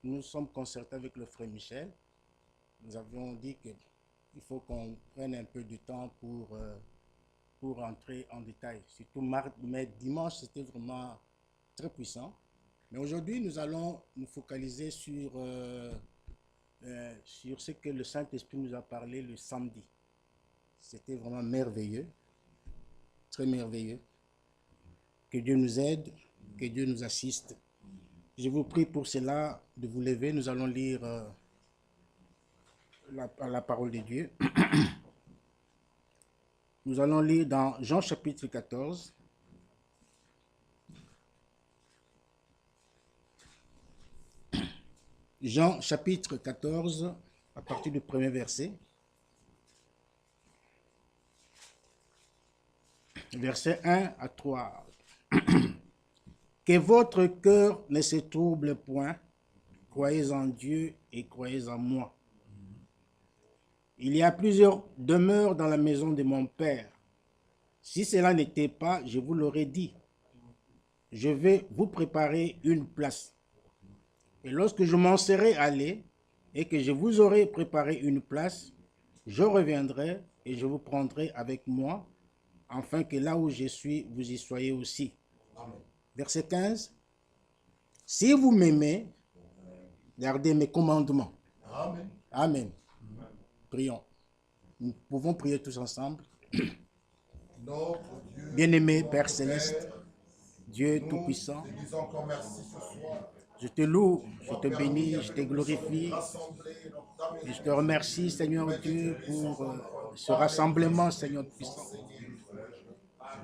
nous sommes concertés avec le frère Michel. Nous avions dit qu'il faut qu'on prenne un peu de temps pour entrer en détail. Surtout mais dimanche, c'était vraiment très puissant. Mais aujourd'hui, nous allons nous focaliser sur ce que le Saint-Esprit nous a parlé le samedi. C'était vraiment merveilleux, très merveilleux. Que Dieu nous aide, que Dieu nous assiste. Je vous prie pour cela de vous lever. Nous allons lire la parole de Dieu. Nous allons lire dans Jean chapitre 14. Jean chapitre 14, à partir du premier verset. Versets 1 à 3. Que votre cœur ne se trouble point. Croyez en Dieu et croyez en moi. Il y a plusieurs demeures dans la maison de mon Père. Si cela n'était pas, je vous l'aurais dit. Je vais vous préparer une place. Et lorsque je m'en serai allé et que je vous aurai préparé une place, je reviendrai et je vous prendrai avec moi, afin que là où je suis, vous y soyez aussi. Amen. Verset 15. Si vous m'aimez, gardez mes commandements. Amen. Amen. Prions. Nous pouvons prier tous ensemble. Bien-aimé Père Céleste, Dieu Tout-Puissant, je te loue, je te bénis, je te glorifie. Et je te remercie, Seigneur Dieu, pour ce rassemblement, Seigneur puissant.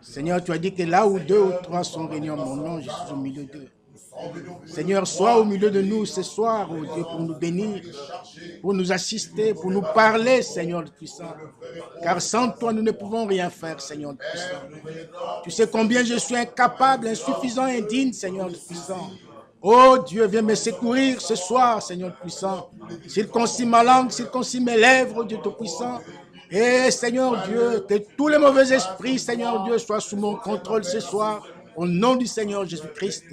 Seigneur, tu as dit que là où 2 ou 3 sont réunis en mon nom, je suis au milieu d'eux. Seigneur, sois au milieu de nous ce soir, oh Dieu, pour nous bénir, pour nous assister, pour nous parler, Seigneur puissant. Car sans toi, nous ne pouvons rien faire, Seigneur puissant. Tu sais combien je suis incapable, insuffisant, indigne, Seigneur puissant. Oh Dieu, viens me secourir ce soir, Seigneur puissant. Circoncis ma langue, circoncis mes lèvres, oh Dieu Tout-Puissant. Et Seigneur Dieu, que tous les mauvais esprits, Seigneur Dieu, soient sous mon contrôle ce soir. Au nom du Seigneur Jésus-Christ.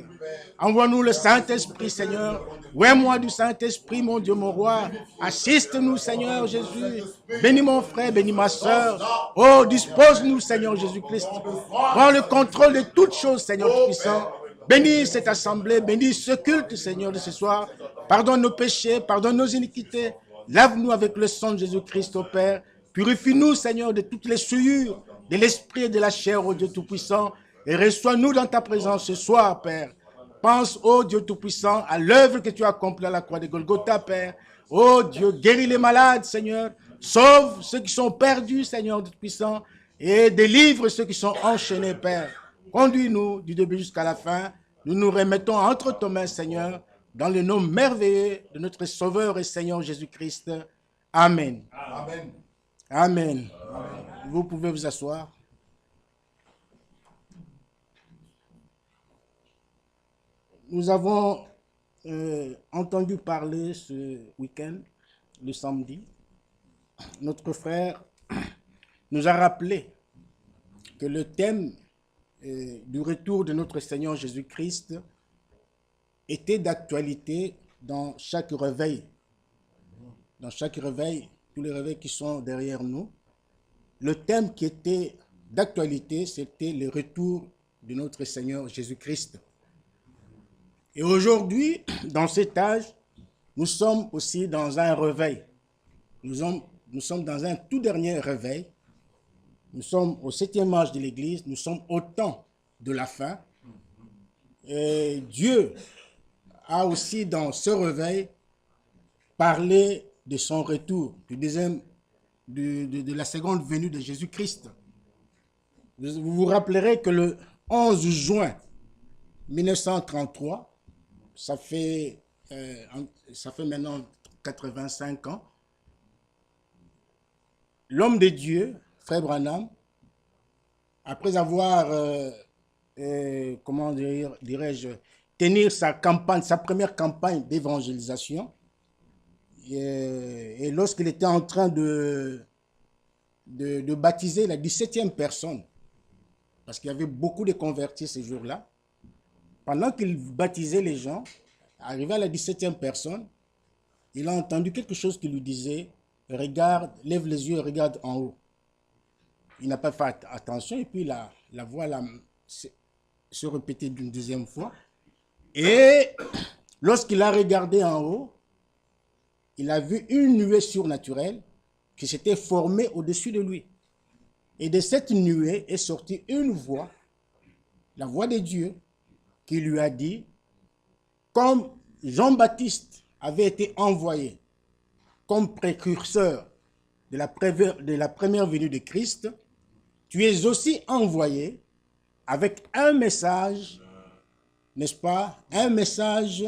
Envoie-nous le Saint-Esprit, Seigneur. Ouais-moi du Saint-Esprit, mon Dieu, mon roi. Assiste-nous, Seigneur Jésus. Bénis mon frère, bénis ma soeur. Oh, dispose-nous, Seigneur Jésus-Christ. Prends le contrôle de toutes choses, Seigneur puissant. Bénis cette assemblée, bénis ce culte, Seigneur, de ce soir. Pardonne nos péchés, pardonne nos iniquités. Lave-nous avec le sang de Jésus-Christ, au Père. Purifie-nous, Seigneur, de toutes les souillures de l'esprit et de la chair, ô Dieu Tout-Puissant. Et reçois-nous dans ta présence ce soir, Père. Pense, ô Dieu Tout-Puissant, à l'œuvre que tu as accomplie à la croix de Golgotha, Père. Ô Dieu, guéris les malades, Seigneur. Sauve ceux qui sont perdus, Seigneur Tout-Puissant. Et délivre ceux qui sont enchaînés, Père. Conduis-nous du début jusqu'à la fin. Nous nous remettons entre tes mains, Seigneur, dans le nom merveilleux de notre Sauveur et Seigneur Jésus-Christ. Amen. Amen. Amen. Amen. Vous pouvez vous asseoir. Nous avons entendu parler ce week-end, le samedi. Notre frère nous a rappelé que le thème du retour de notre Seigneur Jésus-Christ était d'actualité dans chaque réveil. Dans chaque réveil, tous les réveils qui sont derrière nous. Le thème qui était d'actualité, c'était le retour de notre Seigneur Jésus-Christ. Et aujourd'hui, dans cet âge, nous sommes aussi dans un réveil. Nous sommes dans un tout dernier réveil. Nous sommes au 7e âge de l'Église. Nous sommes au temps de la fin. Et Dieu a aussi, dans ce réveil, parlé de son retour, de la seconde venue de Jésus-Christ. Vous vous rappellerez que le 11 juin 1933, ça fait maintenant 85 ans, l'homme de Dieu, Frère Branham, après avoir, comment dirais-je, tenir sa première campagne d'évangélisation, et lorsqu'il était en train de baptiser la 17e personne, parce qu'il y avait beaucoup de convertis ces jours-là, pendant qu'il baptisait les gens, arrivé à la 17e personne, il a entendu quelque chose qui lui disait, regarde, lève les yeux et regarde en haut. Il n'a pas fait attention et puis la voix se répétait d'une deuxième fois. Et lorsqu'il a regardé en haut, il a vu une nuée surnaturelle qui s'était formée au-dessus de lui. Et de cette nuée est sortie une voix, la voix de Dieu, qui lui a dit, comme Jean-Baptiste avait été envoyé comme précurseur de la première venue de Christ, tu es aussi envoyé avec un message, n'est-ce pas, un message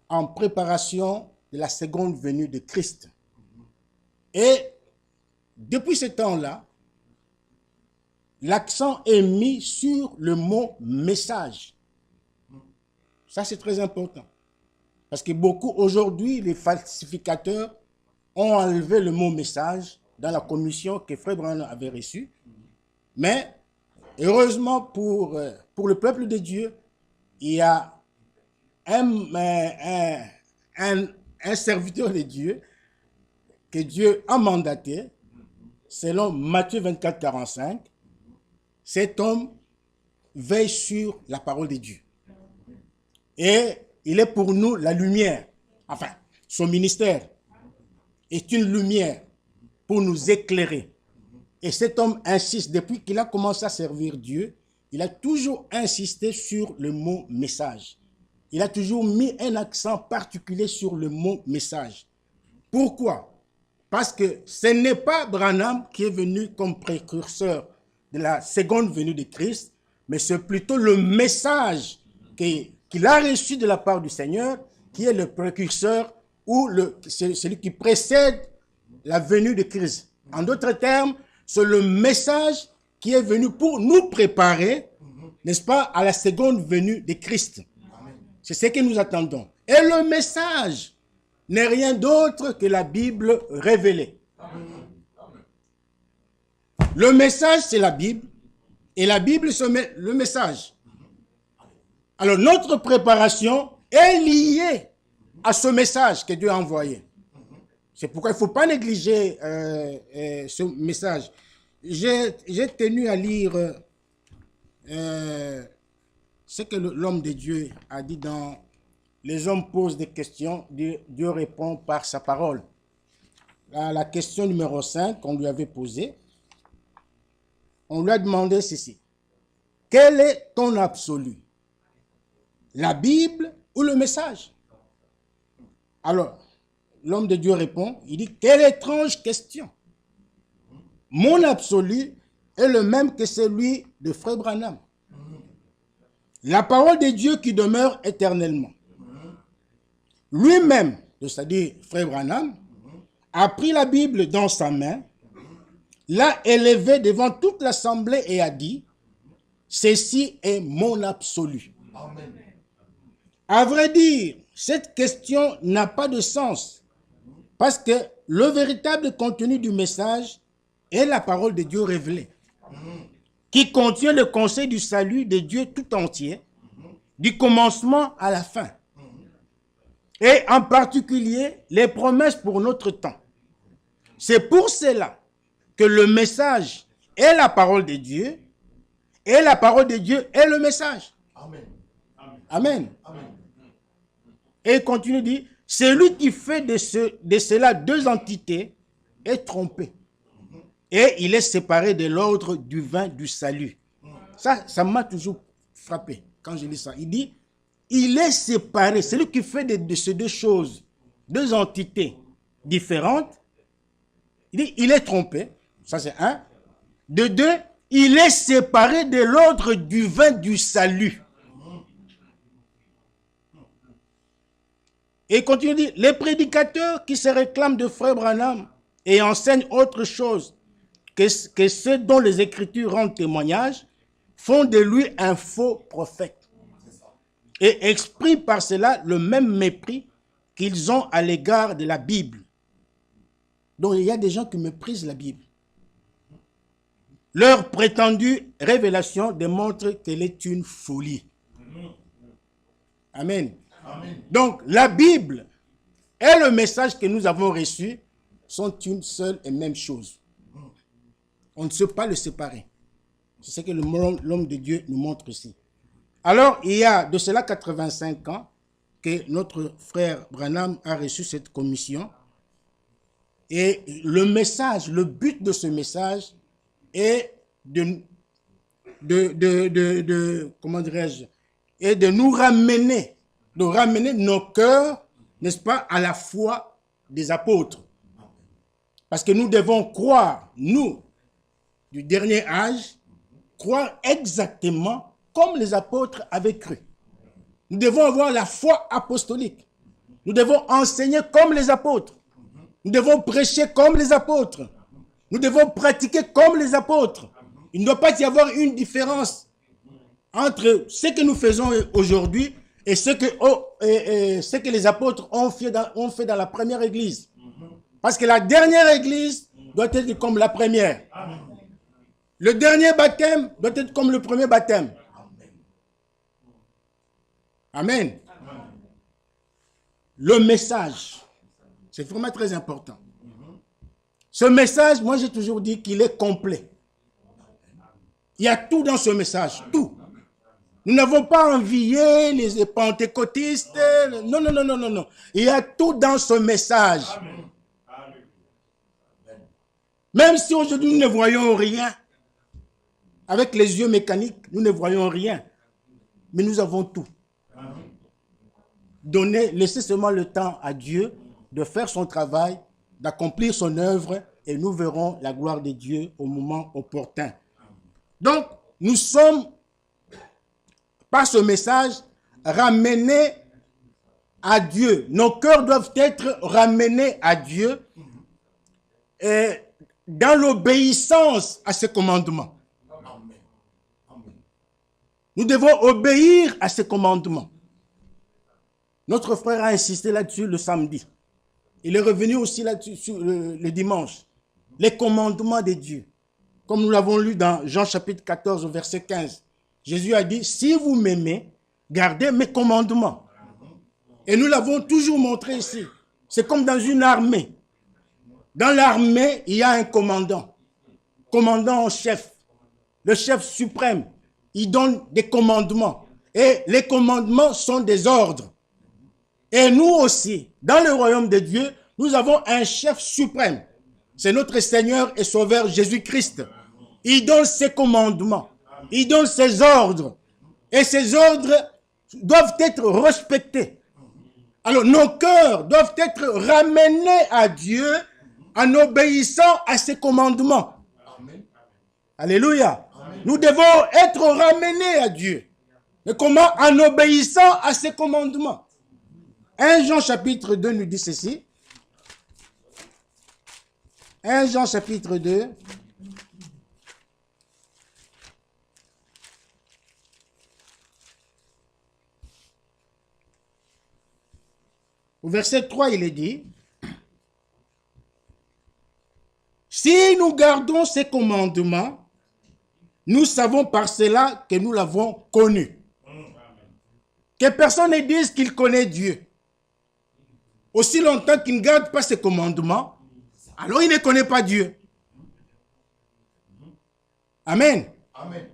en préparation de la seconde venue de Christ. Et depuis ce temps-là, l'accent est mis sur le mot message. Ça, c'est très important. Parce que beaucoup, aujourd'hui, les falsificateurs ont enlevé le mot message dans la commission que Frère Branham avait reçue. Mais, heureusement pour le peuple de Dieu, il y a un serviteur de Dieu que Dieu a mandaté, selon Matthieu 24, 45. Cet homme veille sur la parole de Dieu. Et il est pour nous la lumière. Enfin, son ministère est une lumière pour nous éclairer. Et cet homme insiste, depuis qu'il a commencé à servir Dieu, il a toujours insisté sur le mot message. Il a toujours mis un accent particulier sur le mot message. Pourquoi? Parce que ce n'est pas Branham qui est venu comme précurseur de la seconde venue de Christ, mais c'est plutôt le message qu'il a reçu de la part du Seigneur qui est le précurseur ou celui qui précède la venue de Christ. En d'autres termes, c'est le message qui est venu pour nous préparer, n'est-ce pas, à la seconde venue de Christ. C'est ce que nous attendons. Et le message n'est rien d'autre que la Bible révélée. Le message, c'est la Bible, et la Bible, c'est le message. Alors, notre préparation est liée à ce message que Dieu a envoyé. C'est pourquoi il ne faut pas négliger ce message. J'ai tenu à lire ce que l'homme de Dieu a dit dans « Les hommes posent des questions, Dieu répond par sa parole ». La question numéro 5 qu'on lui avait posée, on lui a demandé ceci. Quel est ton absolu? La Bible ou le message? Alors, l'homme de Dieu répond, il dit, quelle étrange question. Mon absolu est le même que celui de Frère Branham. La parole de Dieu qui demeure éternellement. Lui-même, c'est-à-dire Frère Branham, a pris la Bible dans sa main, l'a élevée devant toute l'assemblée et a dit, ceci est mon absolu. Amen. À vrai dire, cette question n'a pas de sens parce que le véritable contenu du message est la parole de Dieu révélée qui contient le conseil du salut de Dieu tout entier, du commencement à la fin. Et en particulier, les promesses pour notre temps. C'est pour cela que le message est la parole de Dieu et la parole de Dieu est le message. Amen. Amen. Amen. Et il continue de dire, celui qui fait de cela deux entités est trompé. Et il est séparé de l'ordre du vin du salut. Ça m'a toujours frappé quand je lis ça. Il dit, il est séparé. Celui qui fait de ces deux choses, deux entités différentes, il dit, il est trompé. Ça c'est un. De deux, il est séparé de l'ordre du vin du salut. Et il continue de dire, les prédicateurs qui se réclament de Frère Branham et enseignent autre chose que ceux dont les Écritures rendent témoignage, font de lui un faux prophète. Et expriment par cela le même mépris qu'ils ont à l'égard de la Bible. Donc il y a des gens qui méprisent la Bible. Leur prétendue révélation démontre qu'elle est une folie. Amen. Donc, la Bible et le message que nous avons reçu sont une seule et même chose. On ne sait pas le séparer. C'est ce que l'homme de Dieu nous montre ici. Alors, il y a de cela 85 ans que notre frère Branham a reçu cette commission. Et le message, le but de ce message est comment dirais-je, est de nous ramener, de ramener nos cœurs, n'est-ce pas, à la foi des apôtres. Parce que nous devons croire, nous, du dernier âge, croire exactement comme les apôtres avaient cru. Nous devons avoir la foi apostolique. Nous devons enseigner comme les apôtres. Nous devons prêcher comme les apôtres. Nous devons pratiquer comme les apôtres. Il ne doit pas y avoir une différence entre ce que nous faisons aujourd'hui et ce que les apôtres ont fait dans la première église. Parce que la dernière église doit être comme la première. Le dernier baptême doit être comme le premier baptême. Amen. Le message, c'est vraiment très important. Ce message, moi j'ai toujours dit qu'il est complet. Il y a tout dans ce message, tout. Nous n'avons pas envié les pentecôtistes. Non, non, non, non, non, non. Il y a tout dans ce message. Même si aujourd'hui nous ne voyons rien, avec les yeux mécaniques, nous ne voyons rien. Mais nous avons tout. Laissez seulement le temps à Dieu de faire son travail, d'accomplir son œuvre, et nous verrons la gloire de Dieu au moment opportun. Donc, nous sommes, par ce message, ramenés à Dieu. Nos cœurs doivent être ramenés à Dieu et dans l'obéissance à ses commandements. Nous devons obéir à ses commandements. Notre frère a insisté là-dessus le samedi. Il est revenu aussi là-dessus le dimanche. Les commandements de Dieu. Comme nous l'avons lu dans Jean chapitre 14, verset 15. Jésus a dit, si vous m'aimez, gardez mes commandements. Et nous l'avons toujours montré ici. C'est comme dans une armée. Dans l'armée, il y a un commandant. Commandant en chef. Le chef suprême. Il donne des commandements. Et les commandements sont des ordres. Et nous aussi, dans le royaume de Dieu, nous avons un chef suprême. C'est notre Seigneur et Sauveur Jésus-Christ. Il donne ses commandements. Il donne ses ordres. Et ces ordres doivent être respectés. Alors, nos cœurs doivent être ramenés à Dieu en obéissant à ses commandements. Alléluia. Nous devons être ramenés à Dieu. Mais comment? En obéissant à ses commandements. 1 Jean chapitre 2 nous dit ceci. 1 Jean chapitre 2. Au verset 3, il est dit, si nous gardons ces commandements, nous savons par cela que nous l'avons connu. Que personne ne dise qu'il connaît Dieu. Aussi longtemps qu'il ne garde pas ses commandements, alors il ne connaît pas Dieu. Amen. Amen.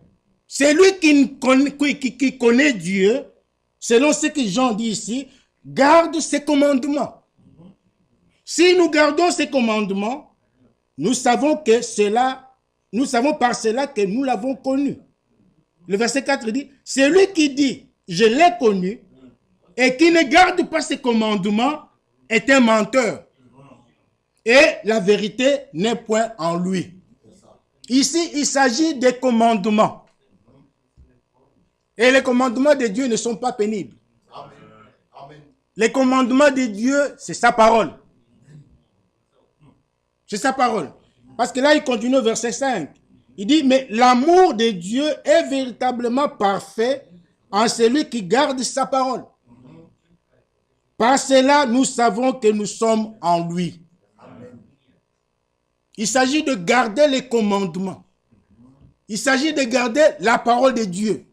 C'est lui qui connaît Dieu, selon ce que Jean dit ici, garde ses commandements. Si nous gardons ses commandements, nous savons par cela que nous l'avons connu. Le verset 4 dit, c'est lui qui dit, je l'ai connu, et qui ne garde pas ses commandements, est un menteur. Et la vérité n'est point en lui. Ici, il s'agit des commandements. Et les commandements de Dieu ne sont pas pénibles. Les commandements de Dieu, c'est sa parole. C'est sa parole. Parce que là, il continue au verset 5. Il dit, mais l'amour de Dieu est véritablement parfait en celui qui garde sa parole. Par cela, nous savons que nous sommes en lui. Il s'agit de garder les commandements. Il s'agit de garder la parole de Dieu.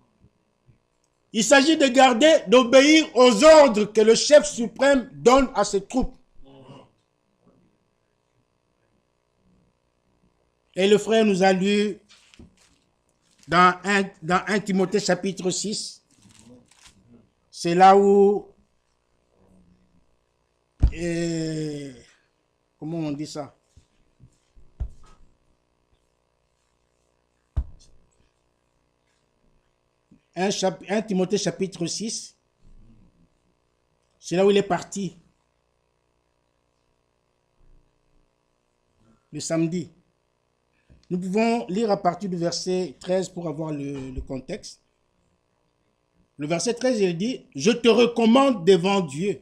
Il s'agit de garder, d'obéir aux ordres que le chef suprême donne à ses troupes. Et le frère nous a lu dans 1 Timothée chapitre 6. C'est là où, comment on dit ça? Un Timothée chapitre 6, c'est là où il est parti. Le samedi. Nous pouvons lire à partir du verset 13 pour avoir le contexte. Le verset 13, il dit, « Je te recommande devant Dieu. »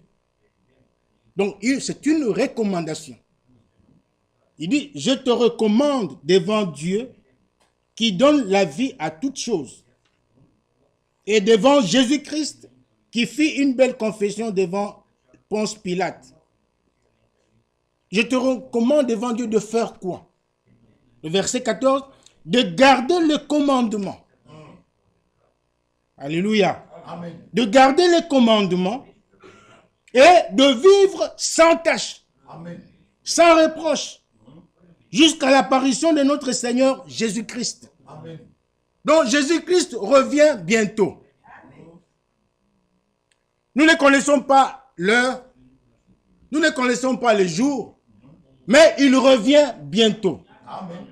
Donc, c'est une recommandation. Il dit, « Je te recommande devant Dieu qui donne la vie à toutes choses. Et devant Jésus-Christ qui fit une belle confession devant Ponce Pilate. Je te recommande devant Dieu de faire quoi? » Le verset 14, « De garder le commandement. » Alléluia. Amen. De garder les commandements et de vivre sans tache, amen, sans reproche, jusqu'à l'apparition de notre Seigneur Jésus-Christ. Amen. Donc Jésus-Christ revient bientôt. Nous ne connaissons pas l'heure, nous ne connaissons pas le jour, mais il revient bientôt. Amen.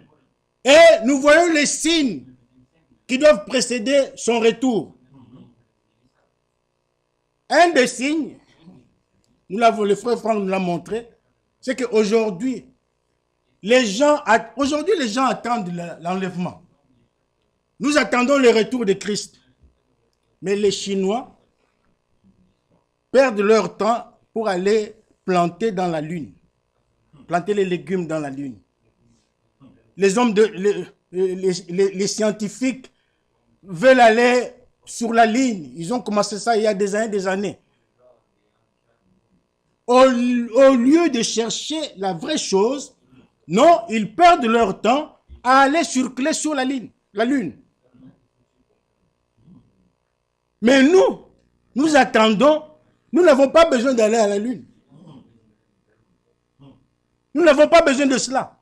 Et nous voyons les signes qui doivent précéder son retour. Un des signes, le frère Franck nous l'a montré, c'est qu'aujourd'hui, les gens attendent l'enlèvement. Nous attendons le retour de Christ. Mais les Chinois perdent leur temps pour aller planter dans la lune, planter les légumes dans la lune. Les scientifiques veulent aller sur la ligne. Ils ont commencé ça il y a des années. Au lieu de chercher la vraie chose, non, ils perdent leur temps à aller circuler sur la lune. Mais nous attendons, nous n'avons pas besoin d'aller à la lune. Nous n'avons pas besoin de cela.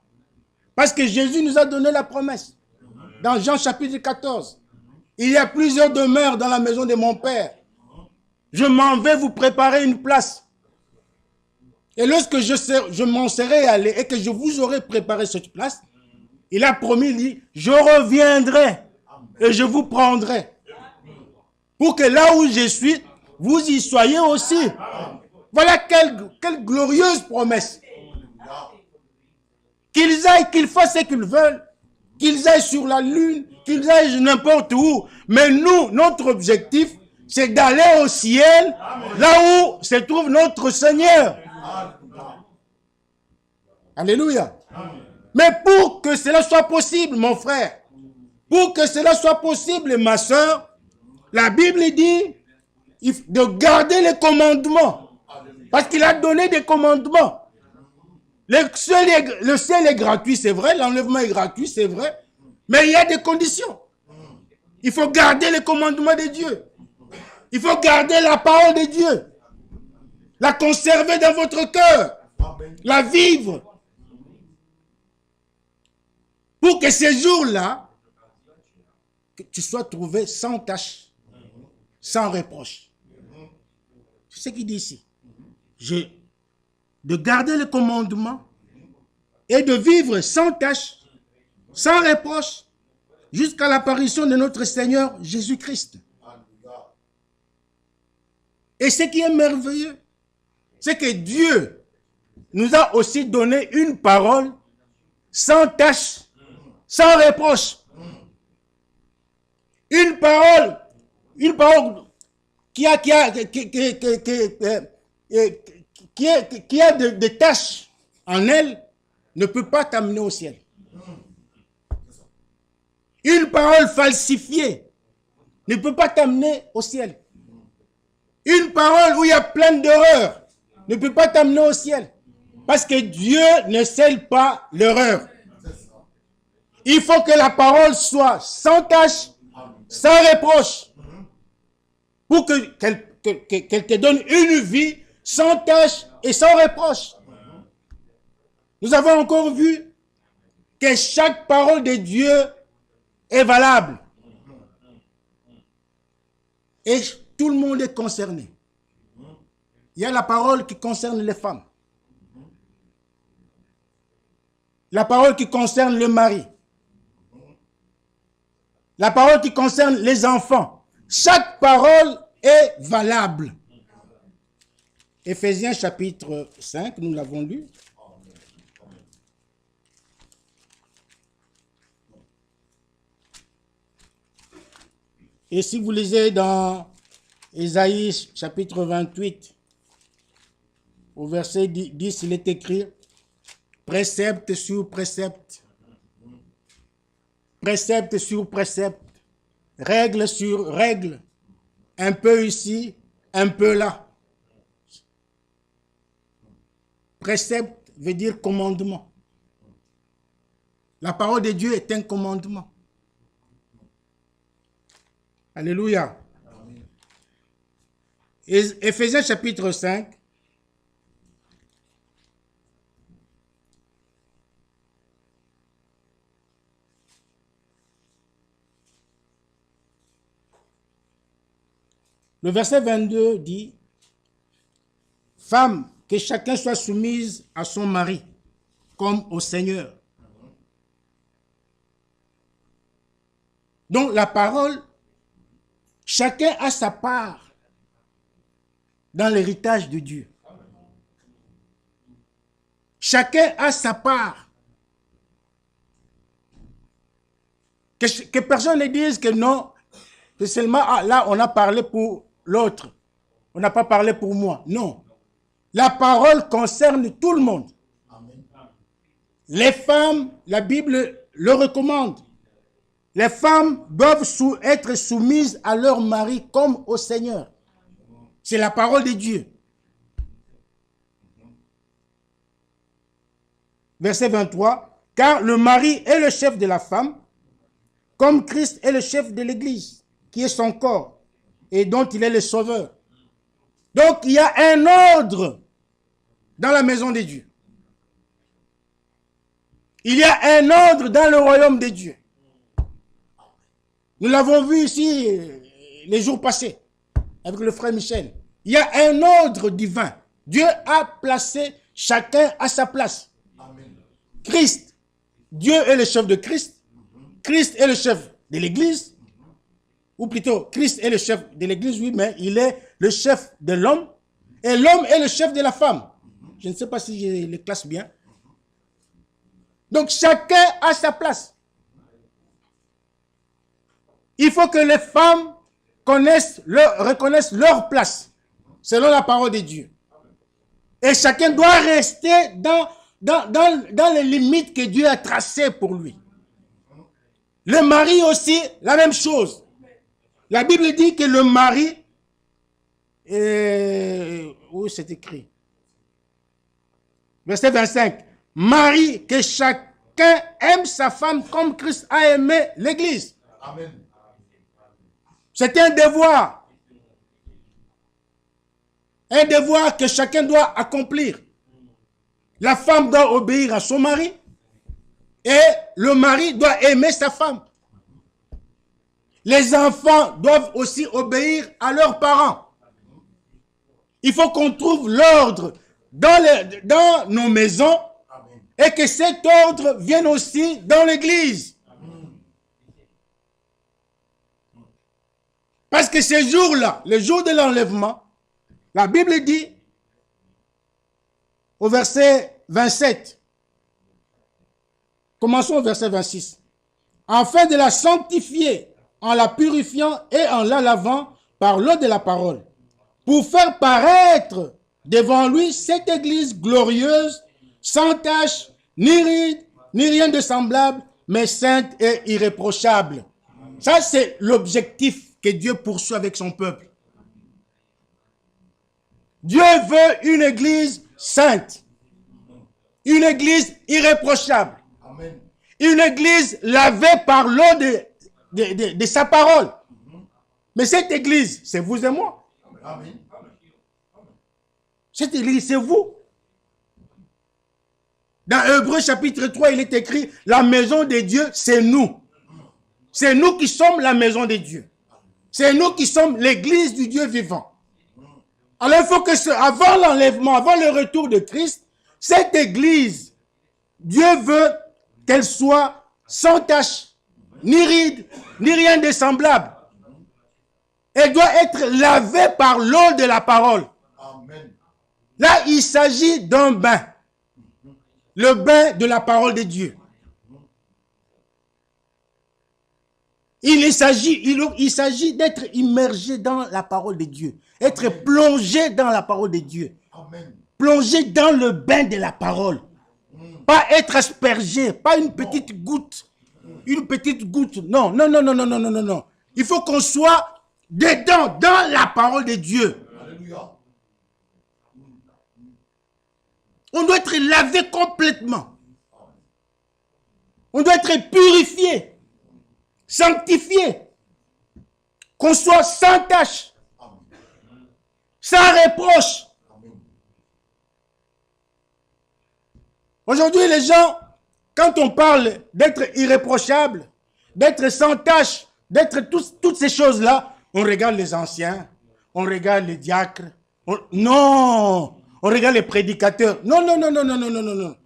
Parce que Jésus nous a donné la promesse. Dans Jean chapitre 14. Il y a plusieurs demeures dans la maison de mon Père. Je m'en vais vous préparer une place. Et lorsque je m'en serai allé et que je vous aurai préparé cette place, il a promis, il dit, je reviendrai et je vous prendrai. Pour que là où je suis, vous y soyez aussi. Voilà quelle glorieuse promesse. Qu'ils aillent, qu'ils fassent ce qu'ils veulent, qu'ils aillent sur la lune, qu'ils aillent n'importe où. Mais nous, notre objectif, c'est d'aller au ciel, là où se trouve notre Seigneur. Alléluia. Mais pour que cela soit possible, mon frère, pour que cela soit possible, ma soeur, la Bible dit de garder les commandements. Parce qu'il a donné des commandements. Le ciel est gratuit, c'est vrai. L'enlèvement est gratuit, c'est vrai. Mais il y a des conditions. Il faut garder les commandements de Dieu. Il faut garder la parole de Dieu. La conserver dans votre cœur. La vivre. Pour que ces jours-là, que tu sois trouvé sans tache, sans reproche. C'est ce qu'il dit ici. De garder le commandement et de vivre sans tache, sans reproche, jusqu'à l'apparition de notre Seigneur Jésus-Christ. Et ce qui est merveilleux, c'est que Dieu nous a aussi donné une parole sans tache, sans reproche. Une parole qui a des taches en elle ne peut pas t'amener au ciel. Une parole falsifiée ne peut pas t'amener au ciel. Une parole où il y a plein d'erreurs ne peut pas t'amener au ciel. Parce que Dieu ne scelle pas l'erreur. Il faut que la parole soit sans tache, sans reproche. pour qu'elle te donne une vie sans tache et sans reproche. Nous avons encore vu que chaque parole de Dieu est valable. Et tout le monde est concerné. Il y a la parole qui concerne les femmes. La parole qui concerne le mari. La parole qui concerne les enfants. Chaque parole est valable. Éphésiens chapitre 5, nous l'avons lu. Et si vous lisez dans Ésaïe chapitre 28, au verset 10, il est écrit précepte sur précepte, précepte sur précepte, règle sur règle, un peu ici, un peu là. Précepte veut dire commandement. La parole de Dieu est un commandement. Alléluia. Éphésiens chapitre 5. Le verset 22 dit, « Femme, que chacun soit soumise à son mari, comme au Seigneur. » Donc la parole, chacun a sa part dans l'héritage de Dieu. Chacun a sa part. Que personne ne dise que non, que seulement là on a parlé pour l'autre. On n'a pas parlé pour moi. Non. La parole concerne tout le monde. Les femmes, la Bible le recommande. Les femmes doivent être soumises à leur mari comme au Seigneur. C'est la parole de Dieu. Verset 23. Car le mari est le chef de la femme, comme Christ est le chef de l'Église, qui est son corps, et dont il est le sauveur. Donc il y a un ordre dans la maison de Dieu. Il y a un ordre dans le royaume de Dieu. Nous l'avons vu ici les jours passés avec le frère Michel. Il y a un ordre divin. Dieu a placé chacun à sa place. Amen. Christ, Dieu est le chef de Christ. Christ est le chef de l'Église. Ou plutôt, Christ est le chef de l'Église, oui, mais il est le chef de l'homme. Et l'homme est le chef de la femme. Je ne sais pas si je les classe bien. Donc chacun a sa place. Il faut que les femmes reconnaissent leur place, selon la parole de Dieu. Et chacun doit rester dans les limites que Dieu a tracées pour lui. Le mari aussi, la même chose. La Bible dit que le mari, où c'est écrit? Verset 25. Mari, que chacun aime sa femme comme Christ a aimé l'Église. Amen. C'est un devoir. Un devoir que chacun doit accomplir. La femme doit obéir à son mari et le mari doit aimer sa femme. Les enfants doivent aussi obéir à leurs parents. Il faut qu'on trouve l'ordre dans nos maisons et que cet ordre vienne aussi dans l'église. Parce que ces jours-là, le jour de l'enlèvement, la Bible dit, au verset 27, commençons au verset 26, afin de la sanctifier en la purifiant et en la lavant par l'eau de la parole, pour faire paraître devant lui cette église glorieuse, sans tache, ni ride, ni rien de semblable, mais sainte et irréprochable. Ça, c'est l'objectif que Dieu poursuit avec son peuple. Dieu veut une église sainte, une église irréprochable, Amen. Une église lavée par l'eau de sa parole. Mais cette église, c'est vous et moi. Amen. Cette église, c'est vous. Dans Hébreux chapitre 3, il est écrit, la maison de Dieu, c'est nous. C'est nous qui sommes la maison de Dieu. C'est nous qui sommes l'église du Dieu vivant. Alors il faut que, avant l'enlèvement, avant le retour de Christ, cette église, Dieu veut qu'elle soit sans tache, ni ride, ni rien de semblable. Elle doit être lavée par l'eau de la parole. Amen. Là, il s'agit d'un bain. Le bain de la parole de Dieu. Il s'agit d'être immergé dans la parole de Dieu. Être plongé dans la parole de Dieu. Amen. Plongé dans le bain de la parole. Pas être aspergé, pas une petite goutte. Une petite goutte. Non, non, non, non, non, non, non, non, non. Il faut qu'on soit dedans, dans la parole de Dieu. Alléluia. On doit être lavé complètement. On doit être purifié, sanctifié. Qu'on soit sans tache, sans reproche. Aujourd'hui, les gens, quand on parle d'être irréprochable, d'être sans tache, d'être toutes ces choses-là, on regarde les anciens, on regarde les diacres. Non, on regarde les prédicateurs. Non, non, non, non, non, non, non, non, non.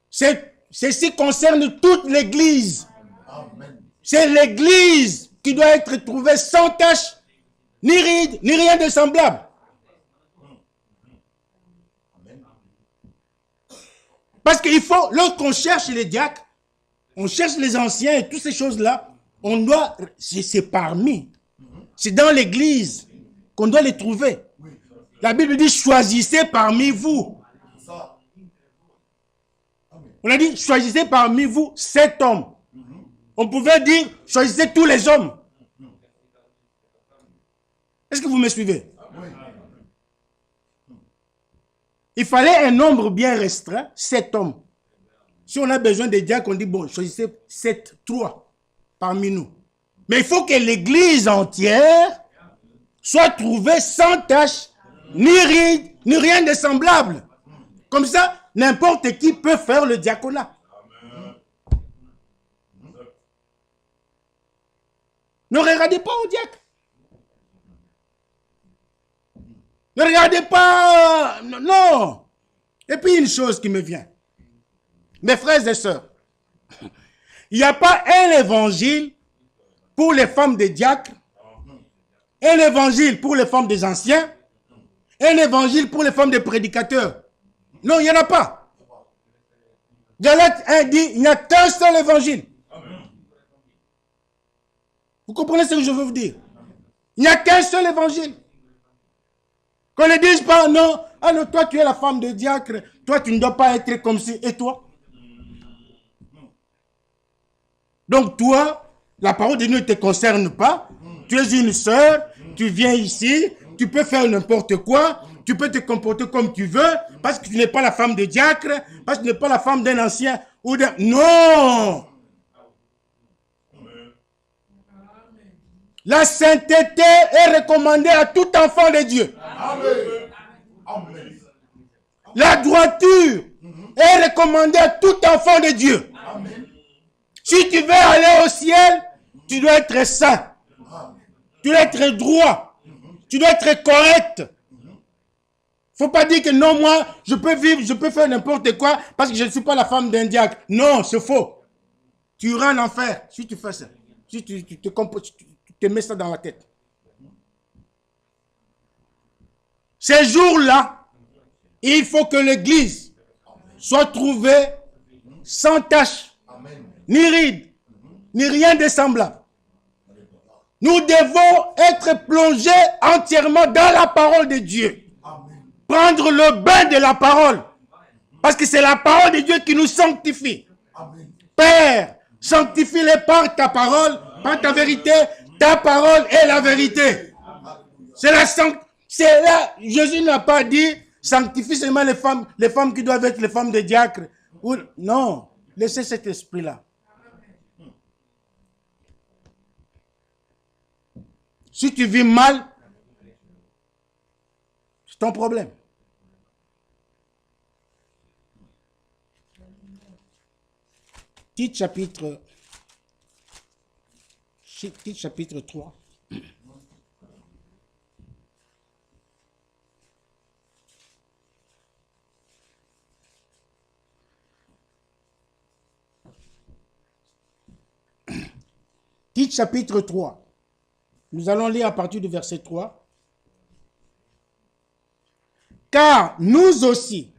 Ceci concerne toute l'Église. Amen. C'est l'Église qui doit être trouvée sans tache, ni ride, ni rien de semblable. Parce qu'il faut, lorsqu'on cherche les diacres, on cherche les anciens et toutes ces choses-là, on doit, c'est parmi, c'est dans l'Église qu'on doit les trouver. La Bible dit, choisissez parmi vous. Ça. On a dit, choisissez parmi vous 7 hommes. On pouvait dire, choisissez tous les hommes. Est-ce que vous me suivez? Oui. Il fallait un nombre bien restreint, 7 hommes. Si on a besoin des diacres, on dit, bon, choisissez 7, 3 parmi nous. Mais il faut que l'Église entière soit trouvée sans tache, ni ride, ni rien de semblable. Comme ça, n'importe qui peut faire le diaconat. Ne regardez pas au diacre. Ne regardez pas... Non. Et puis une chose qui me vient. Mes frères et sœurs, il n'y a pas un évangile pour les femmes des diacres, un évangile pour les femmes des anciens, un évangile pour les femmes des prédicateurs. Non, il n'y en a pas. Galates 1 dit, il n'y a qu'un seul évangile. Vous comprenez ce que je veux vous dire? Il n'y a qu'un seul évangile. Qu'on ne dise pas, non, ah non, toi tu es la femme de diacre, toi tu ne dois pas être comme ci, et toi? Donc toi, la parole de Dieu ne te concerne pas, tu es une sœur, tu viens ici, tu peux faire n'importe quoi, tu peux te comporter comme tu veux, parce que tu n'es pas la femme de diacre, parce que tu n'es pas la femme d'un ancien ou d'un... Non! La sainteté est recommandée à tout enfant de Dieu. Amen. Amen. La droiture est recommandée à tout enfant de Dieu. Amen. Si tu veux aller au ciel, tu dois être saint. Tu dois être droit. Tu dois être correct. Faut pas dire que non, moi, je peux vivre, je peux faire n'importe quoi parce que je ne suis pas la femme d'un diacre. Non, c'est faux. Tu iras en enfer si tu fais ça. Si tu te mets ça dans la tête. Ces jours-là, il faut que l'Église soit trouvée sans tache, ni ride, ni rien de semblable. Nous devons être plongés entièrement dans la parole de Dieu. Prendre le bain de la parole. Parce que c'est la parole de Dieu qui nous sanctifie. Père, sanctifie-les par ta parole, par ta vérité. Ta parole est la vérité. C'est là, Jésus n'a pas dit sanctifie seulement les femmes qui doivent être les femmes de diacres. Non, laissez cet esprit-là. Si tu vis mal, c'est ton problème. Tite chapitre 3. Tite chapitre 3. Nous allons lire à partir du verset 3. Car nous aussi,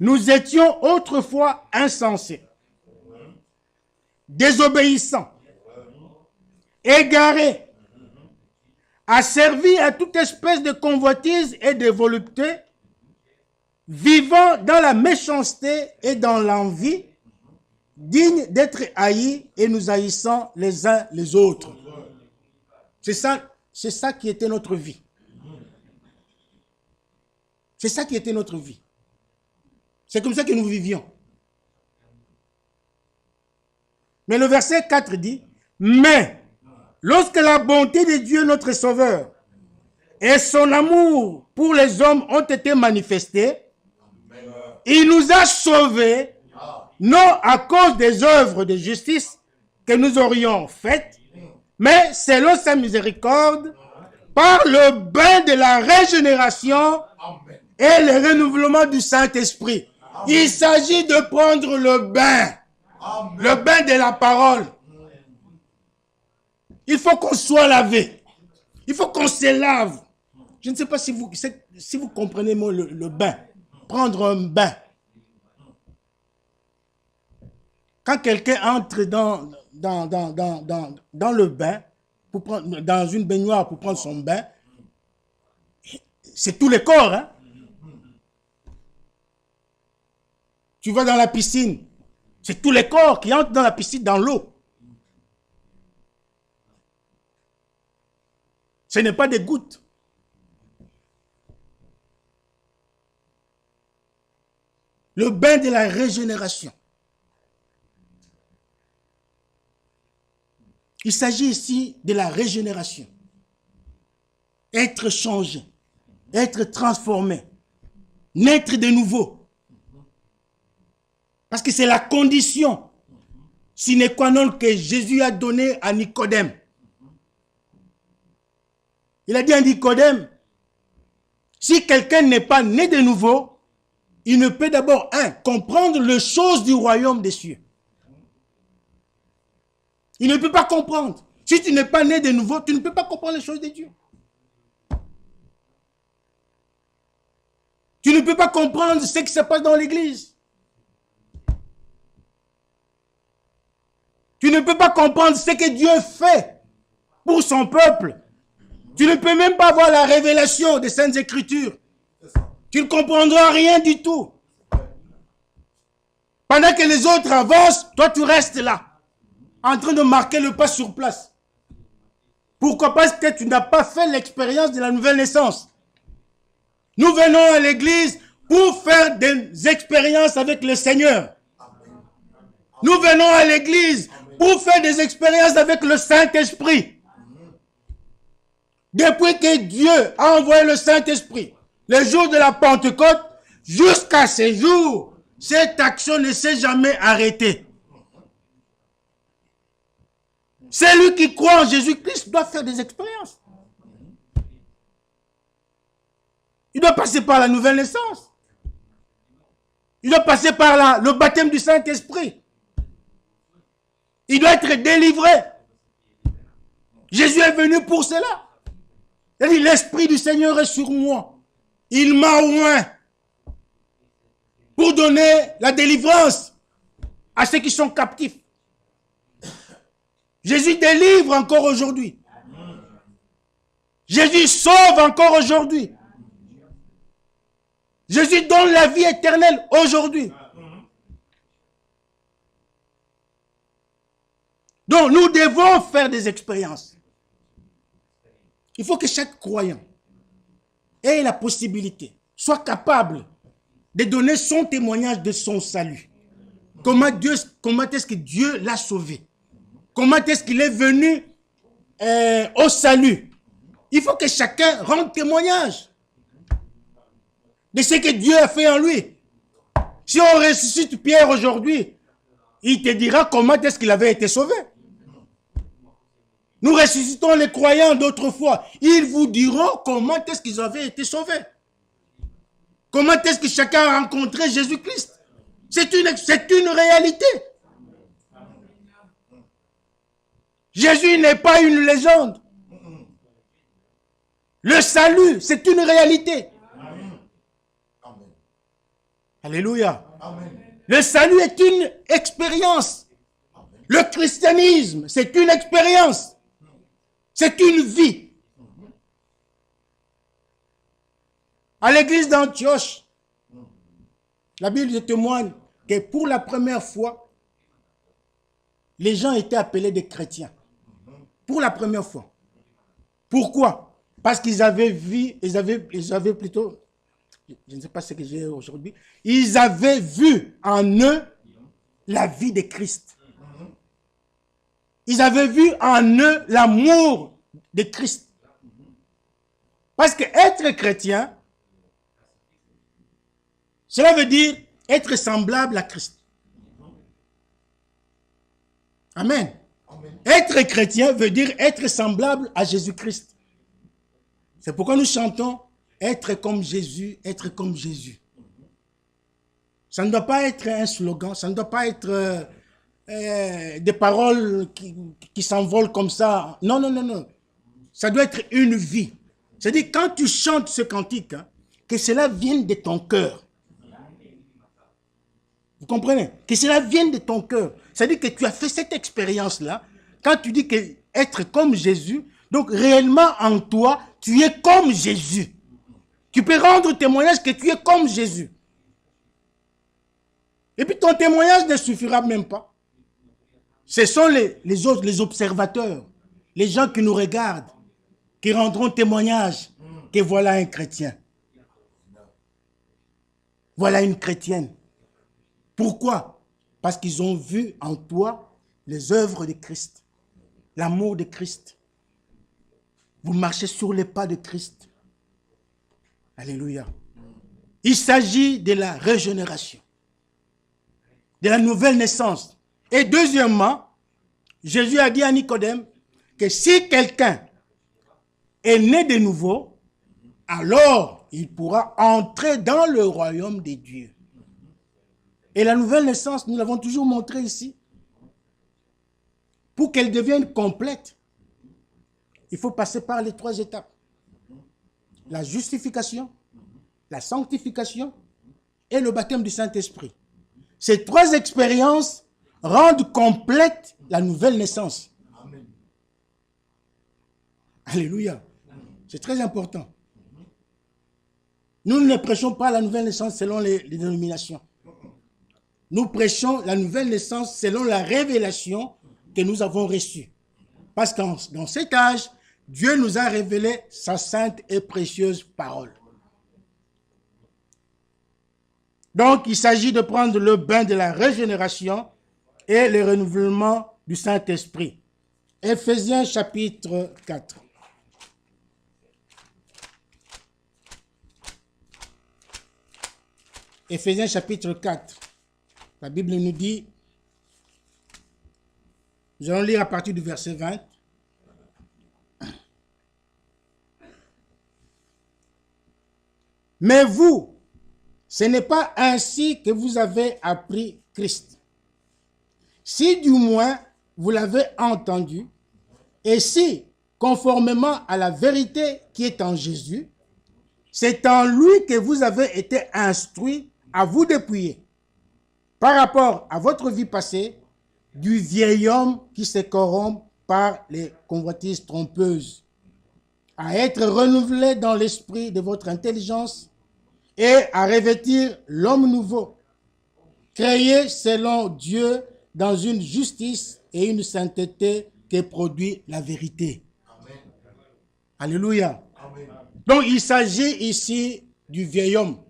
nous étions autrefois insensés, désobéissants, égarés, asservis à toute espèce de convoitise et de volupté, vivant dans la méchanceté et dans l'envie, dignes d'être haïs et nous haïssant les uns les autres. C'est ça qui était notre vie. C'est ça qui était notre vie. C'est comme ça que nous vivions. Mais le verset 4 dit, mais lorsque la bonté de Dieu notre Sauveur et son amour pour les hommes ont été manifestés, il nous a sauvés, non à cause des œuvres de justice que nous aurions faites, mais selon sa miséricorde, par le bain de la régénération et le renouvellement du Saint-Esprit. Il s'agit de prendre le bain de la parole. Il faut qu'on soit lavé. Il faut qu'on se lave. Je ne sais pas si vous comprenez le bain. Prendre un bain. Quand quelqu'un entre dans le bain, dans une baignoire pour prendre son bain, c'est tout le corps, hein? Tu vas dans la piscine, c'est tout le corps qui entre dans la piscine, dans l'eau. Ce n'est pas des gouttes. Le bain de la régénération. Il s'agit ici de la régénération. Être changé, être transformé, naître de nouveau. Parce que c'est la condition sine qua non que Jésus a donnée à Nicodème. Il a dit à Nicodème, si quelqu'un n'est pas né de nouveau, il ne peut d'abord, comprendre les choses du royaume des cieux. Il ne peut pas comprendre. Si tu n'es pas né de nouveau, tu ne peux pas comprendre les choses de Dieu. Tu ne peux pas comprendre ce qui se passe dans l'église. Tu ne peux pas comprendre ce que Dieu fait pour son peuple. Tu ne peux même pas avoir la révélation des Saintes Écritures. Tu ne comprendras rien du tout. Pendant que les autres avancent, toi tu restes là, en train de marquer le pas sur place. Pourquoi? Parce que tu n'as pas fait l'expérience de la nouvelle naissance. Nous venons à l'église pour faire des expériences avec le Seigneur. Nous venons à l'église pour faire des expériences avec le Saint-Esprit. Depuis que Dieu a envoyé le Saint-Esprit, le jour de la Pentecôte, jusqu'à ce jour, cette action ne s'est jamais arrêtée. Celui qui croit en Jésus-Christ doit faire des expériences. Il doit passer par la nouvelle naissance. Il doit passer par le baptême du Saint-Esprit. Il doit être délivré. Jésus est venu pour cela. Il a dit, l'Esprit du Seigneur est sur moi. Il m'a oint pour donner la délivrance à ceux qui sont captifs. Jésus délivre encore aujourd'hui. Jésus sauve encore aujourd'hui. Jésus donne la vie éternelle aujourd'hui. Donc, nous devons faire des expériences. Il faut que chaque croyant ait la possibilité, soit capable de donner son témoignage de son salut. Comment est-ce que Dieu l'a sauvé? Comment est-ce qu'il est venu au salut, il faut que chacun rende témoignage de ce que Dieu a fait en lui. Si on ressuscite Pierre aujourd'hui, il te dira comment est-ce qu'il avait été sauvé. Nous ressuscitons les croyants d'autrefois. Ils vous diront comment est-ce qu'ils avaient été sauvés. Comment est-ce que chacun a rencontré Jésus-Christ. C'est une réalité. Jésus n'est pas une légende. Le salut, c'est une réalité. Amen. Alléluia. Amen. Le salut est une expérience. Le christianisme, c'est une expérience. C'est une vie. À l'église d'Antioche, la Bible témoigne que pour la première fois, les gens étaient appelés des chrétiens. Pour la première fois. Pourquoi? Parce qu'ils avaient vu, ils avaient plutôt, je ne sais pas ce que j'ai aujourd'hui, ils avaient vu en eux la vie de Christ. Ils avaient vu en eux l'amour de Christ. Parce que être chrétien, cela veut dire être semblable à Christ. Amen. Amen. Être chrétien veut dire être semblable à Jésus-Christ. C'est pourquoi nous chantons être comme Jésus, être comme Jésus. Ça ne doit pas être un slogan, ça ne doit pas être des paroles qui s'envolent comme ça. Non, non, non, non. Ça doit être une vie. C'est-à-dire quand tu chantes ce cantique, hein, que cela vienne de ton cœur. Vous comprenez? Que cela vienne de ton cœur. C'est-à-dire que tu as fait cette expérience-là. Quand tu dis que être comme Jésus, donc réellement en toi, tu es comme Jésus. Tu peux rendre témoignage que tu es comme Jésus. Et puis ton témoignage ne suffira même pas. Ce sont les autres, les observateurs, les gens qui nous regardent, qui rendront témoignage que voilà un chrétien. Voilà une chrétienne. Pourquoi? Parce qu'ils ont vu en toi les œuvres de Christ, l'amour de Christ. Vous marchez sur les pas de Christ. Alléluia. Il s'agit de la régénération, de la nouvelle naissance. Et deuxièmement, Jésus a dit à Nicodème que si quelqu'un est né de nouveau, alors il pourra entrer dans le royaume des dieux. Et la nouvelle naissance, nous l'avons toujours montré ici, pour qu'elle devienne complète, il faut passer par les 3 étapes. La justification, la sanctification et le baptême du Saint-Esprit. Ces 3 expériences rendent complète la nouvelle naissance. Amen. Alléluia. C'est très important. Nous ne prêchons pas la nouvelle naissance selon les dénominations. Nous prêchons la nouvelle naissance selon la révélation que nous avons reçue. Parce que dans cet âge, Dieu nous a révélé sa sainte et précieuse parole. Donc, il s'agit de prendre le bain de la régénération et le renouvellement du Saint-Esprit. Éphésiens chapitre 4. Éphésiens chapitre 4. La Bible nous dit, nous allons lire à partir du verset 20. Mais vous, ce n'est pas ainsi que vous avez appris Christ. Si du moins vous l'avez entendu, et si, conformément à la vérité qui est en Jésus, c'est en lui que vous avez été instruits à vous dépouiller, par rapport à votre vie passée, du vieil homme qui se corrompt par les convoitises trompeuses, à être renouvelé dans l'esprit de votre intelligence et à revêtir l'homme nouveau, créé selon Dieu dans une justice et une sainteté que produit la vérité. Amen. Alléluia. Amen. Donc il s'agit ici du vieil homme.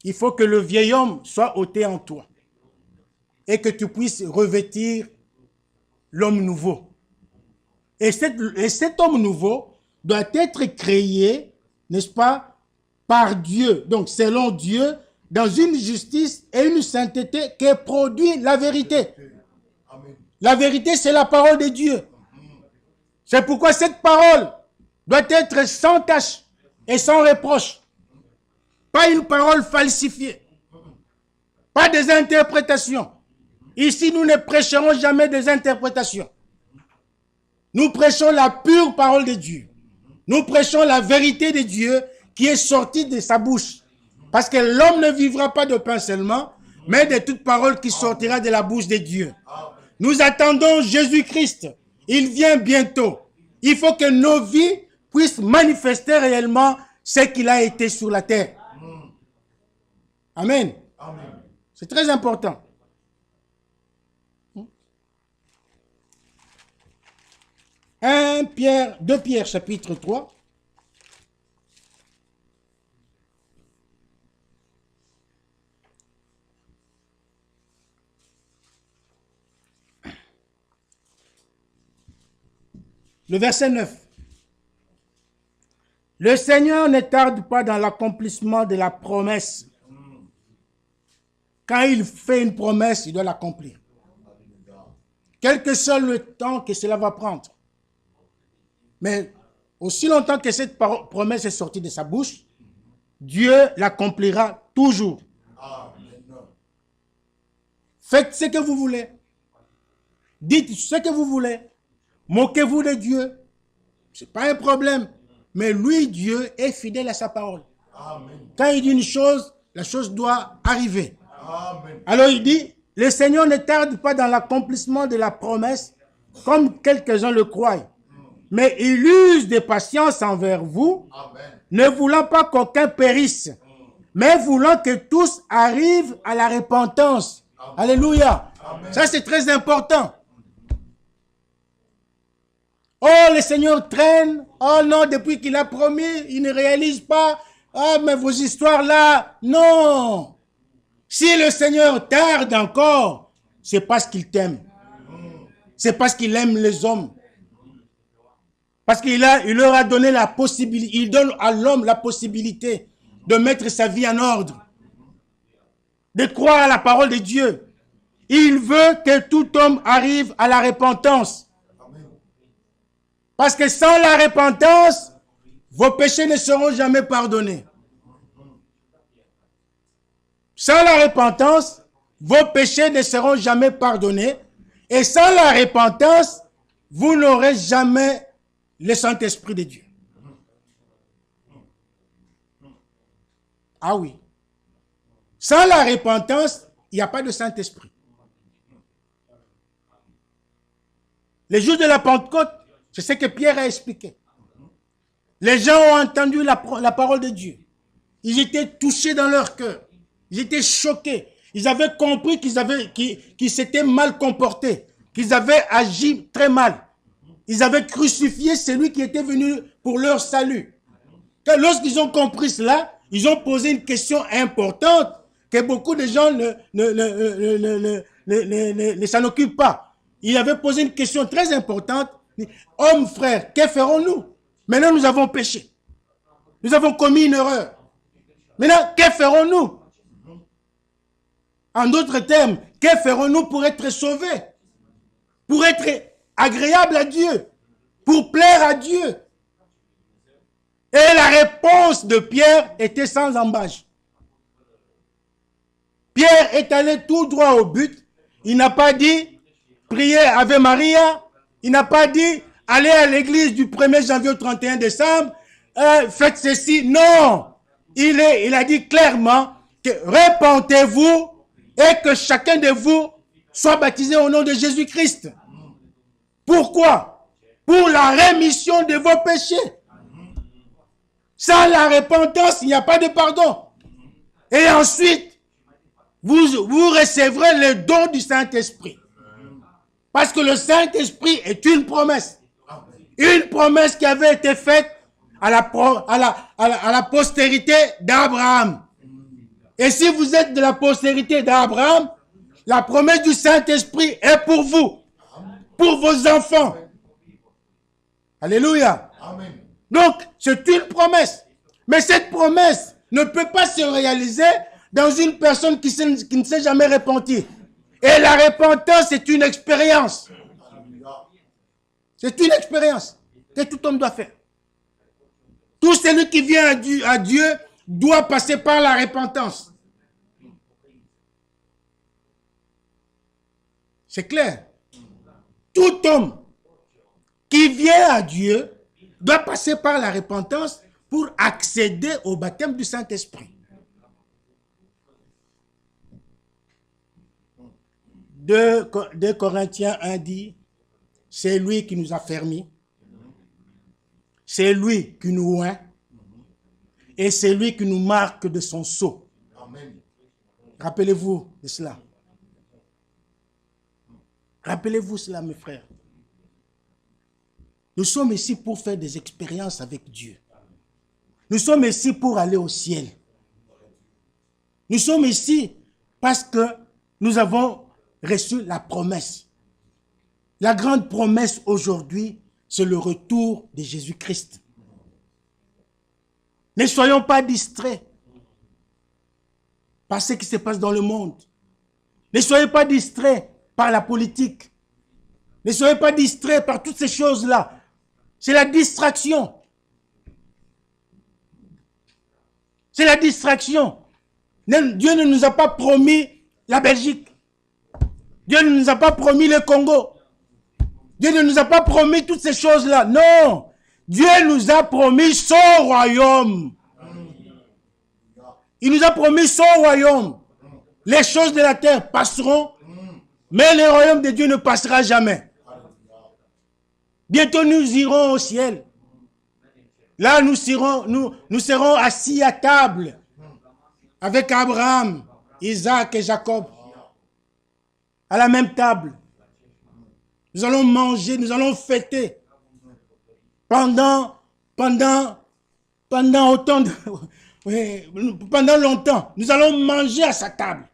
Il faut que le vieil homme soit ôté en toi et que tu puisses revêtir l'homme nouveau. Et cet homme nouveau doit être créé, n'est-ce pas, par Dieu. Donc, selon Dieu, dans une justice et une sainteté qui produit la vérité. La vérité, c'est la parole de Dieu. C'est pourquoi cette parole doit être sans tache et sans reproche. Pas une parole falsifiée. Pas des interprétations. Ici, nous ne prêcherons jamais des interprétations. Nous prêchons la pure parole de Dieu. Nous prêchons la vérité de Dieu qui est sortie de sa bouche. Parce que l'homme ne vivra pas de pain seulement, mais de toute parole qui sortira de la bouche de Dieu. Nous attendons Jésus-Christ. Il vient bientôt. Il faut que nos vies puissent manifester réellement ce qu'il a été sur la terre. Amen. C'est très important. 2 Pierre chapitre 3. Le verset 9. Le Seigneur ne tarde pas dans l'accomplissement de la promesse. Quand il fait une promesse, il doit l'accomplir. Quel que soit le temps que cela va prendre. Mais aussi longtemps que cette promesse est sortie de sa bouche, Dieu l'accomplira toujours. Faites ce que vous voulez. Dites ce que vous voulez. Moquez-vous de Dieu. Ce n'est pas un problème. Mais lui, Dieu, est fidèle à sa parole. Amen. Quand il dit une chose, la chose doit arriver. Amen. Alors il dit, le Seigneur ne tarde pas dans l'accomplissement de la promesse, comme quelques-uns le croient. Mais il use de patience envers vous, amen, ne voulant pas qu'aucun périsse, mais voulant que tous arrivent à la repentance. Amen. Alléluia. Amen. Ça, c'est très important. Oh, le Seigneur traîne. Oh non, depuis qu'il a promis, il ne réalise pas. Ah, mais vos histoires là, non. Si le Seigneur tarde encore, c'est parce qu'il t'aime. C'est parce qu'il aime les hommes. Parce qu'il leur a donné la possibilité, il donne à l'homme la possibilité de mettre sa vie en ordre, de croire à la parole de Dieu. Il veut que tout homme arrive à la repentance. Parce que sans la repentance, vos péchés ne seront jamais pardonnés. Sans la repentance, vos péchés ne seront jamais pardonnés. Et sans la repentance, vous n'aurez jamais le Saint-Esprit de Dieu. Ah oui. Sans la repentance, il n'y a pas de Saint-Esprit. Les jours de la Pentecôte, c'est ce que Pierre a expliqué. Les gens ont entendu la parole de Dieu. Ils étaient touchés dans leur cœur. Ils étaient choqués. Ils avaient compris qu'ils s'étaient mal comportés, qu'ils avaient agi très mal. Ils avaient crucifié celui qui était venu pour leur salut. Lorsqu'ils ont compris cela, ils ont posé une question importante que beaucoup de gens ne s'en occupent pas. Ils avaient posé une question très importante. Hommes, frères, que ferons-nous? Maintenant, nous avons péché. Nous avons commis une erreur. Maintenant, que ferons-nous? En d'autres termes, que ferons-nous pour être sauvés? Pour être agréable à Dieu? Pour plaire à Dieu? Et la réponse de Pierre était sans embâche. Pierre est allé tout droit au but. Il n'a pas dit « Priez Ave Maria ». Il n'a pas dit « Allez à l'église du 1er janvier au 31 décembre, faites ceci ». Non. Il a dit clairement que « Repentez-vous et que chacun de vous soit baptisé au nom de Jésus-Christ ». Pourquoi? Pour la rémission de vos péchés. Sans la repentance, il n'y a pas de pardon. Et ensuite, vous recevrez le don du Saint-Esprit. Parce que le Saint-Esprit est une promesse. Une promesse qui avait été faite à la postérité d'Abraham. Et si vous êtes de la postérité d'Abraham, la promesse du Saint-Esprit est pour vous, pour vos enfants. Alléluia. Amen. Donc, c'est une promesse. Mais cette promesse ne peut pas se réaliser dans une personne qui ne s'est jamais repentie. Et la repentance, c'est une expérience. C'est une expérience que tout homme doit faire. Tout celui qui vient à Dieu doit passer par la repentance. C'est clair. Tout homme qui vient à Dieu doit passer par la repentance pour accéder au baptême du Saint-Esprit. 2 Corinthiens 1 dit, c'est lui qui nous a fermés, c'est lui qui nous oint, et c'est lui qui nous marque de son sceau. Rappelez-vous de cela. Rappelez-vous cela, mes frères. Nous sommes ici pour faire des expériences avec Dieu. Nous sommes ici pour aller au ciel. Nous sommes ici parce que nous avons reçu la promesse. La grande promesse aujourd'hui, c'est le retour de Jésus-Christ. Ne soyons pas distraits par ce qui se passe dans le monde. Ne soyez pas distraits par la politique. Ne soyez pas distraits par toutes ces choses-là. C'est la distraction. C'est la distraction. Dieu ne nous a pas promis la Belgique. Dieu ne nous a pas promis le Congo. Dieu ne nous a pas promis toutes ces choses-là. Non. Dieu nous a promis son royaume. Il nous a promis son royaume. Les choses de la terre passeront, mais le royaume de Dieu ne passera jamais. Bientôt nous irons au ciel. Là, nous serons assis à table avec Abraham, Isaac et Jacob. À la même table. Nous allons manger, nous allons fêter. Pendant longtemps, nous allons manger à sa table.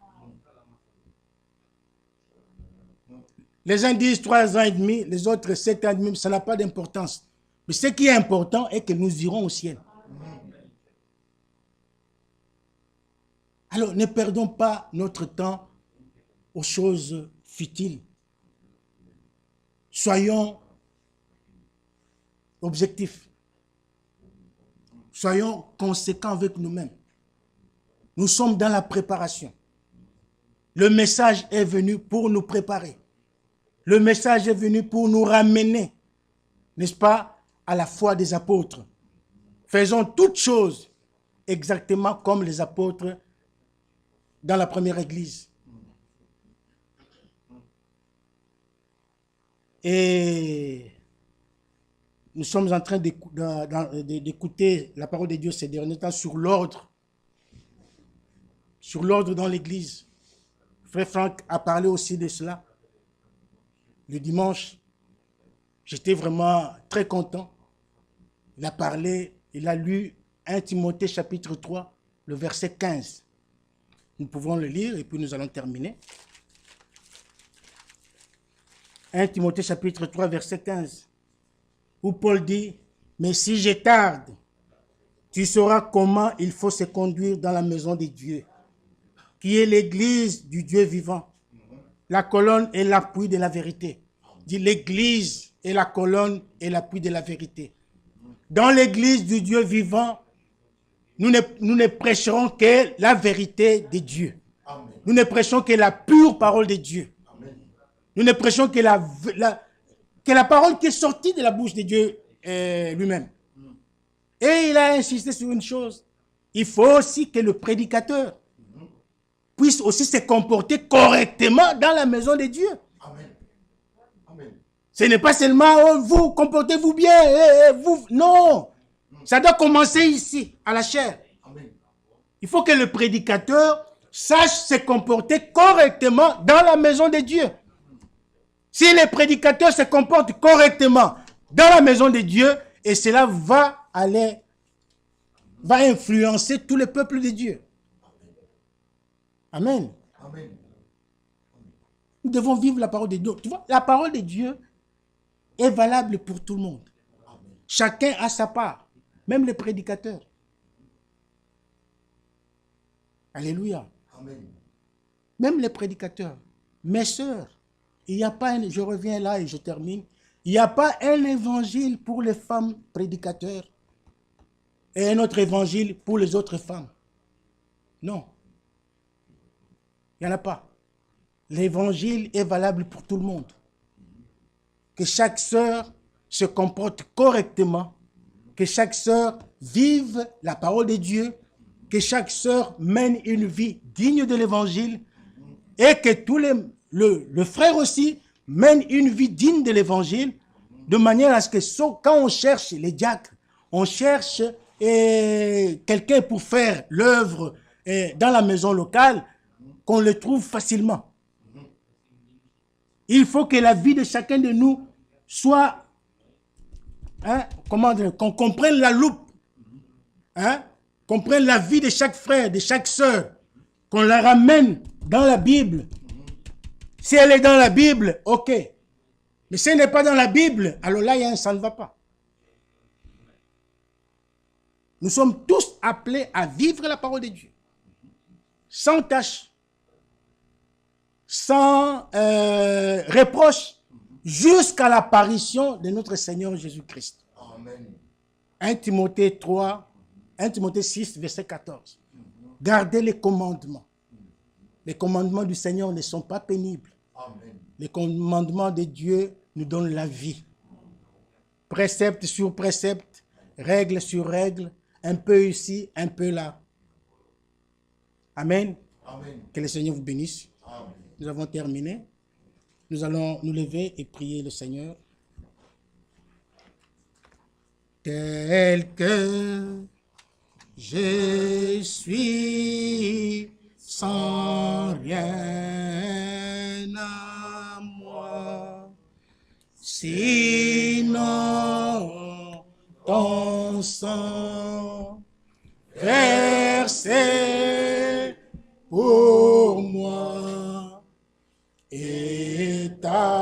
Les uns disent 3 ans et demi, les autres 7 ans et demi, ça n'a pas d'importance. Mais ce qui est important est que nous irons au ciel. Alors, ne perdons pas notre temps aux choses futiles. Soyons objectifs. Soyons conséquents avec nous-mêmes. Nous sommes dans la préparation. Le message est venu pour nous préparer. Le message est venu pour nous ramener, n'est-ce pas, à la foi des apôtres. Faisons toutes choses exactement comme les apôtres dans la première église. Et nous sommes en train d'écouter la parole de Dieu ces derniers temps sur l'ordre. Sur l'ordre dans l'église. Frère Franck a parlé aussi de cela. Le dimanche, j'étais vraiment très content. Il a parlé, il a lu 1 Timothée chapitre 3, le verset 15. Nous pouvons le lire et puis nous allons terminer. 1 Timothée chapitre 3, verset 15. Où Paul dit, « Mais si je tarde, tu sauras comment il faut se conduire dans la maison de Dieu, qui est l'église du Dieu vivant, la colonne et l'appui de la vérité. » Dit l'église est la colonne et l'appui de la vérité. Dans l'église du Dieu vivant, nous ne prêcherons que la vérité de Dieu. Amen. Nous ne prêchons que la pure parole de Dieu. Amen. Nous ne prêchons que la parole qui est sortie de la bouche de Dieu lui-même. Et il a insisté sur une chose. Il faut aussi que le prédicateur puisse aussi se comporter correctement dans la maison de Dieu. Amen. Amen. Ce n'est pas seulement oh, vous, comportez-vous bien, vous. Non. Ça doit commencer ici, à la chair. Amen. Il faut que le prédicateur sache se comporter correctement dans la maison de Dieu. Si le prédicateur se comporte correctement dans la maison de Dieu, et cela va influencer tout le peuple de Dieu. Amen. Amen. Nous devons vivre la parole de Dieu. Tu vois, la parole de Dieu est valable pour tout le monde. Amen. Chacun a sa part, même les prédicateurs. Alléluia. Amen. Même les prédicateurs. Mes sœurs, il n'y a pas, je reviens là et je termine, il n'y a pas un évangile pour les femmes prédicateurs et un autre évangile pour les autres femmes. Non. Il n'y en a pas. L'évangile est valable pour tout le monde. Que chaque sœur se comporte correctement, que chaque sœur vive la parole de Dieu, que chaque sœur mène une vie digne de l'évangile et que tous le frère aussi mène une vie digne de l'évangile, de manière à ce que quand on cherche les diacres, on cherche quelqu'un pour faire l'œuvre dans la maison locale, qu'on le trouve facilement. Il faut que la vie de chacun de nous soit, qu'on comprenne la loupe, qu'on prenne la vie de chaque frère, de chaque sœur, qu'on la ramène dans la Bible. Si elle est dans la Bible, ok. Mais si elle n'est pas dans la Bible, alors là, ça ne va pas. Nous sommes tous appelés à vivre la parole de Dieu, sans tâche, sans reproche, jusqu'à l'apparition de notre Seigneur Jésus-Christ. Amen. 1 Timothée 6, verset 14. Gardez les commandements. Les commandements du Seigneur ne sont pas pénibles. Amen. Les commandements de Dieu nous donnent la vie. Précepte sur précepte, règle sur règle, un peu ici, un peu là. Amen. Amen. Que le Seigneur vous bénisse. Amen. Nous avons terminé. Nous allons nous lever et prier le Seigneur. Tel que je suis, sans rien à moi, sinon ton sang versé pour moi et ta